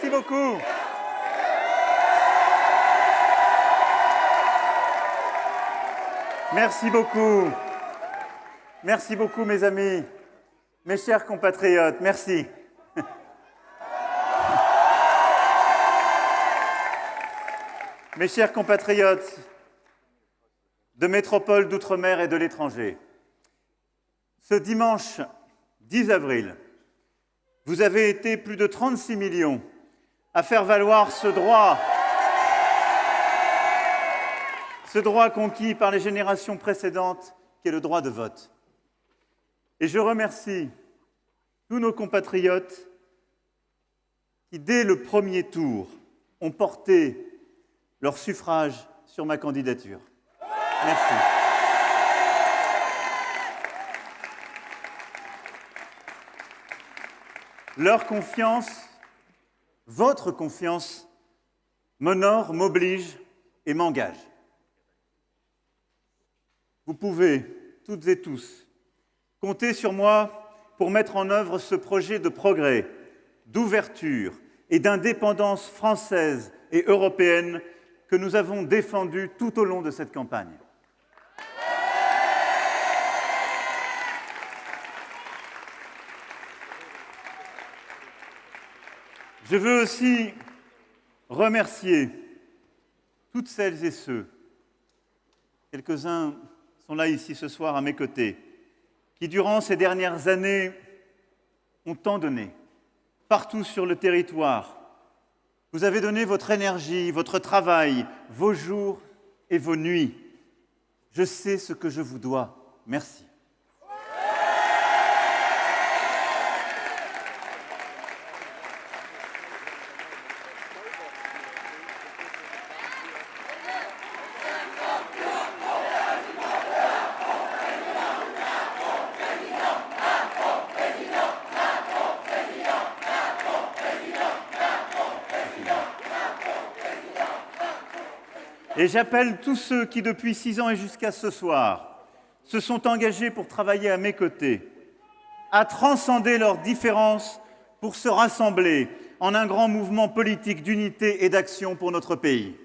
Merci beaucoup. Merci beaucoup. Merci beaucoup, mes amis, mes chers compatriotes. Merci. Mes chers compatriotes de métropole, d'outre-mer et de l'étranger, ce dimanche 10 avril, vous avez été plus de 36 millions à faire valoir ce droit conquis par les générations précédentes, qui est le droit de vote. Et je remercie tous nos compatriotes qui, dès le premier tour, ont porté leur suffrage sur ma candidature. Merci. Leur confiance, votre confiance, m'honore, m'oblige et m'engage. Vous pouvez, toutes et tous, compter sur moi pour mettre en œuvre ce projet de progrès, d'ouverture et d'indépendance française et européenne que nous avons défendu tout au long de cette campagne. Je veux aussi remercier toutes celles et ceux, quelques-uns sont là ici ce soir à mes côtés, qui durant ces dernières années ont tant donné, partout sur le territoire. Vous avez donné votre énergie, votre travail, vos jours et vos nuits. Je sais ce que je vous dois. Merci. Et j'appelle tous ceux qui, depuis 6 ans et jusqu'à ce soir, se sont engagés pour travailler à mes côtés, à transcender leurs différences pour se rassembler en un grand mouvement politique d'unité et d'action pour notre pays.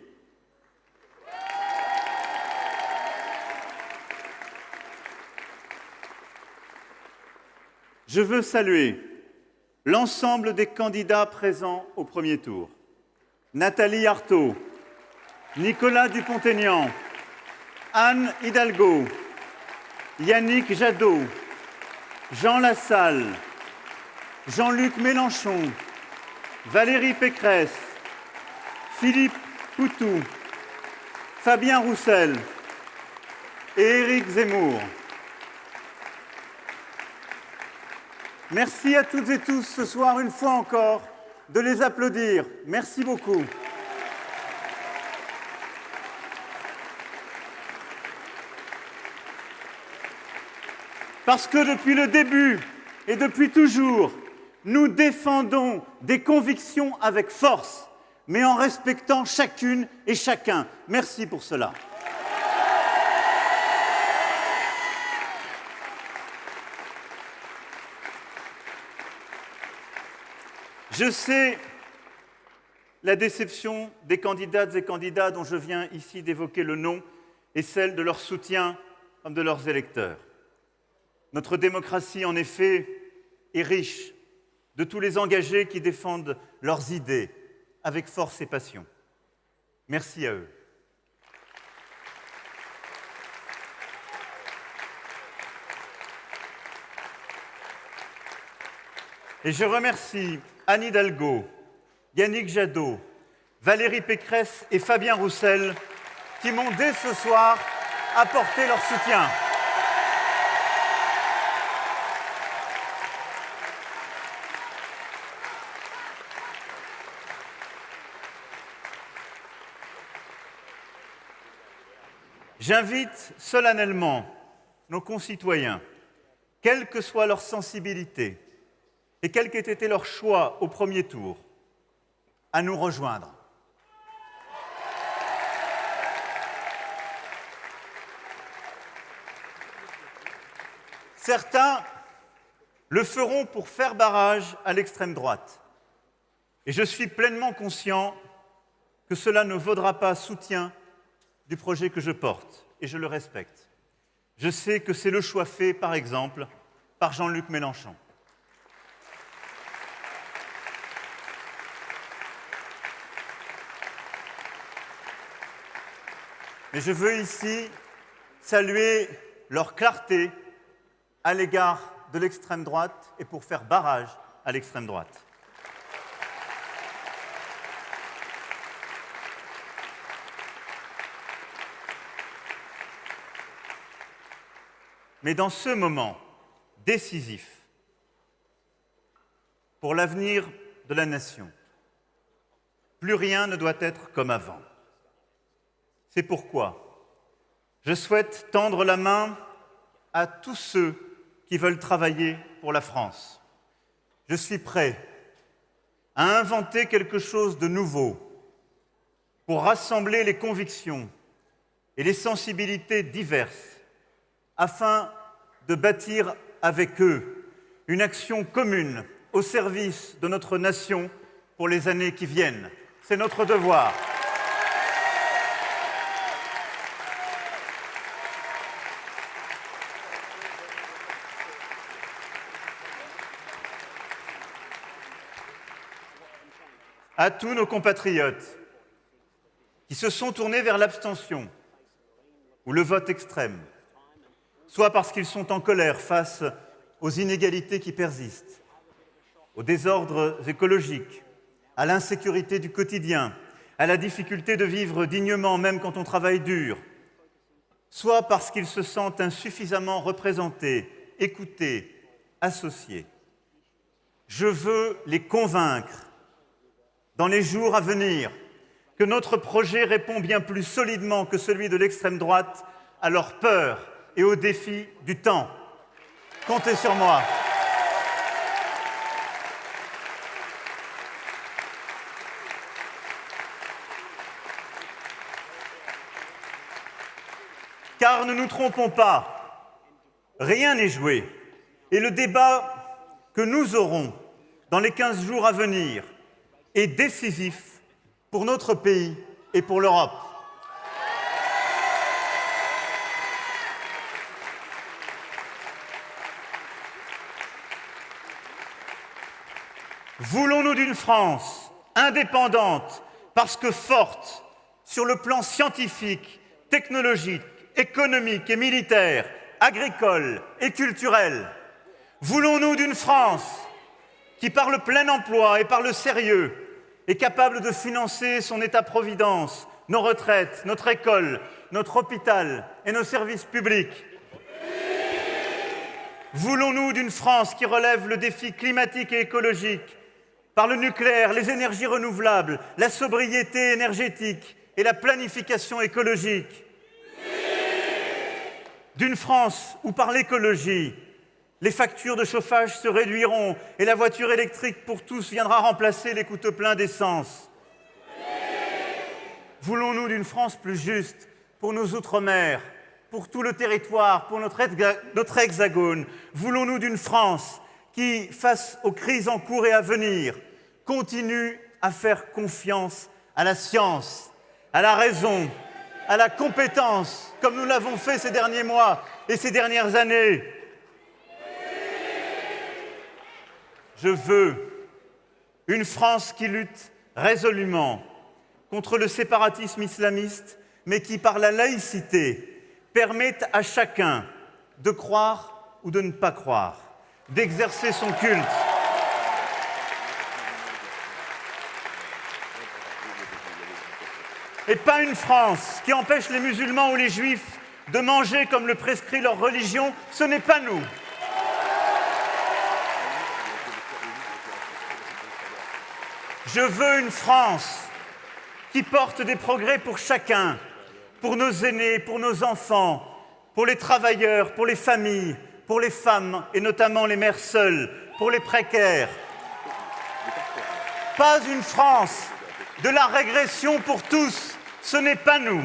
Je veux saluer l'ensemble des candidats présents au premier tour. Nathalie Arthaud, Nicolas Dupont-Aignan, Anne Hidalgo, Yannick Jadot, Jean Lassalle, Jean-Luc Mélenchon, Valérie Pécresse, Philippe Poutou, Fabien Roussel et Éric Zemmour. Merci à toutes et tous ce soir, une fois encore, de les applaudir. Merci beaucoup. Parce que depuis le début et depuis toujours, nous défendons des convictions avec force, mais en respectant chacune et chacun. Merci pour cela. Je sais la déception des candidates et candidats dont je viens ici d'évoquer le nom et celle de leur soutien comme de leurs électeurs. Notre démocratie, en effet, est riche de tous les engagés qui défendent leurs idées avec force et passion. Merci à eux. Et je remercie Anne Hidalgo, Yannick Jadot, Valérie Pécresse et Fabien Roussel qui m'ont dès ce soir apporté leur soutien. J'invite solennellement nos concitoyens, quelle que soit leur sensibilité et quel qu'ait été leur choix au premier tour, à nous rejoindre. Certains le feront pour faire barrage à l'extrême droite Et je suis pleinement conscient que cela ne vaudra pas soutien du projet que je porte, et je le respecte. Je sais que c'est le choix fait, par exemple, par Jean-Luc Mélenchon. Mais je veux ici saluer leur clarté à l'égard de l'extrême droite et pour faire barrage à l'extrême droite. Mais dans ce moment décisif pour l'avenir de la nation, plus rien ne doit être comme avant. C'est pourquoi je souhaite tendre la main à tous ceux qui veulent travailler pour la France. Je suis prêt à inventer quelque chose de nouveau pour rassembler les convictions et les sensibilités diverses afin de bâtir avec eux une action commune au service de notre nation pour les années qui viennent. C'est notre devoir. À tous nos compatriotes qui se sont tournés vers l'abstention ou le vote extrême, soit parce qu'ils sont en colère face aux inégalités qui persistent, aux désordres écologiques, à l'insécurité du quotidien, à la difficulté de vivre dignement même quand on travaille dur, soit parce qu'ils se sentent insuffisamment représentés, écoutés, associés. Je veux les convaincre dans les jours à venir que notre projet répond bien plus solidement que celui de l'extrême droite à leurs peurs et aux défis du temps. Comptez sur moi. Car ne nous trompons pas, rien n'est joué. Et le débat que nous aurons dans les 15 jours à venir est décisif pour notre pays et pour l'Europe. Voulons-nous d'une France indépendante parce que forte sur le plan scientifique, technologique, économique et militaire, agricole et culturel? Voulons-nous d'une France qui, par le plein emploi et par le sérieux, est capable de financer son État-providence, nos retraites, notre école, notre hôpital et nos services publics? Voulons-nous d'une France qui relève le défi climatique et écologique par le nucléaire, les énergies renouvelables, la sobriété énergétique et la planification écologique? D'une France où, par l'écologie, les factures de chauffage se réduiront et la voiture électrique pour tous viendra remplacer les coûte-pleins d'essence. Voulons-nous d'une France plus juste pour nos outre-mer, pour tout le territoire, pour notre hexagone? Voulons-nous d'une France qui, face aux crises en cours et à venir, continue à faire confiance à la science, à la raison, à la compétence, comme nous l'avons fait ces derniers mois et ces dernières années? Je veux une France qui lutte résolument contre le séparatisme islamiste, mais qui, par la laïcité, permette à chacun de croire ou de ne pas croire, d'exercer son culte. Et pas une France qui empêche les musulmans ou les juifs de manger comme le prescrit leur religion. Ce n'est pas nous. Je veux une France qui porte des progrès pour chacun, pour nos aînés, pour nos enfants, pour les travailleurs, pour les familles, pour les femmes et notamment les mères seules, pour les précaires. Pas une France de la régression pour tous, ce n'est pas nous.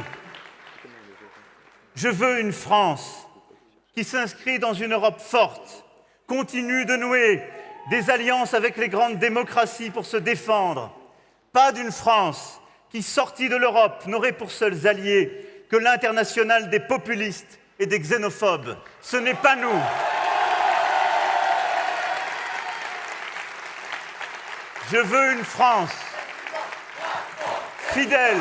Je veux une France qui s'inscrit dans une Europe forte, continue de nouer des alliances avec les grandes démocraties pour se défendre. Pas d'une France qui, sortie de l'Europe, n'aurait pour seuls alliés que l'internationale des populistes et des xénophobes. Ce n'est pas nous. Je veux une France fidèle.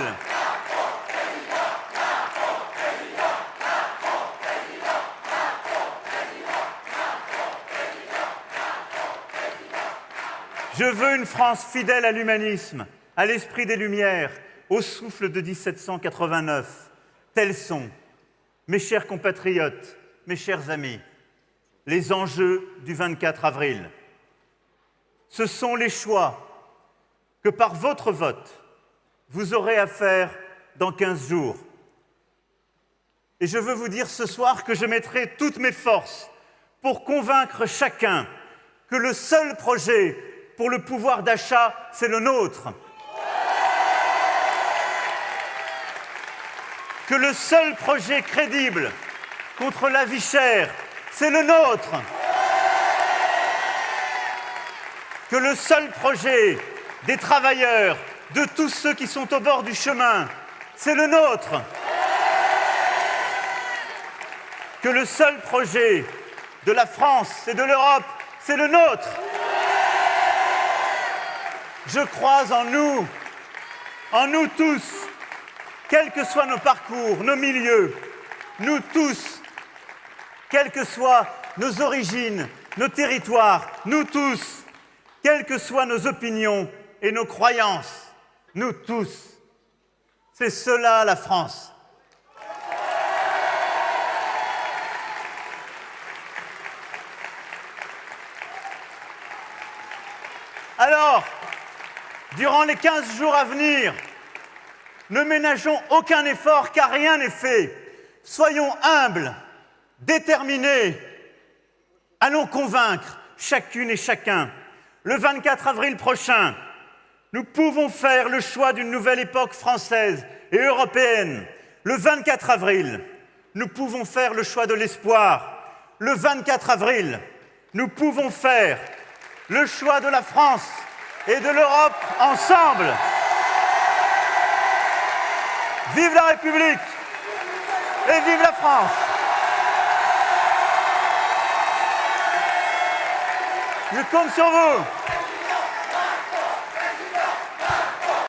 Je veux une France fidèle à l'humanisme, à l'esprit des Lumières, au souffle de 1789. Tels sont, mes chers compatriotes, mes chers amis, les enjeux du 24 avril. Ce sont les choix que par votre vote, vous aurez à faire dans 15 jours. Et je veux vous dire ce soir que je mettrai toutes mes forces pour convaincre chacun que le seul projet pour le pouvoir d'achat, c'est le nôtre. Que le seul projet crédible contre la vie chère, c'est le nôtre. Que le seul projet des travailleurs, de tous ceux qui sont au bord du chemin, c'est le nôtre. Que le seul projet de la France et de l'Europe, c'est le nôtre. Je crois en nous tous, quels que soient nos parcours, nos milieux, nous tous, quelles que soient nos origines, nos territoires, nous tous, quelles que soient nos opinions et nos croyances, nous tous. C'est cela la France. Alors, durant les 15 jours à venir, ne ménageons aucun effort car rien n'est fait. Soyons humbles, déterminés. Allons convaincre chacune et chacun. Le 24 avril prochain, nous pouvons faire le choix d'une nouvelle époque française et européenne. Le 24 avril, nous pouvons faire le choix de l'espoir. Le 24 avril, nous pouvons faire le choix de la France et de l'Europe ensemble. Vive la République et vive la France. Je compte sur vous.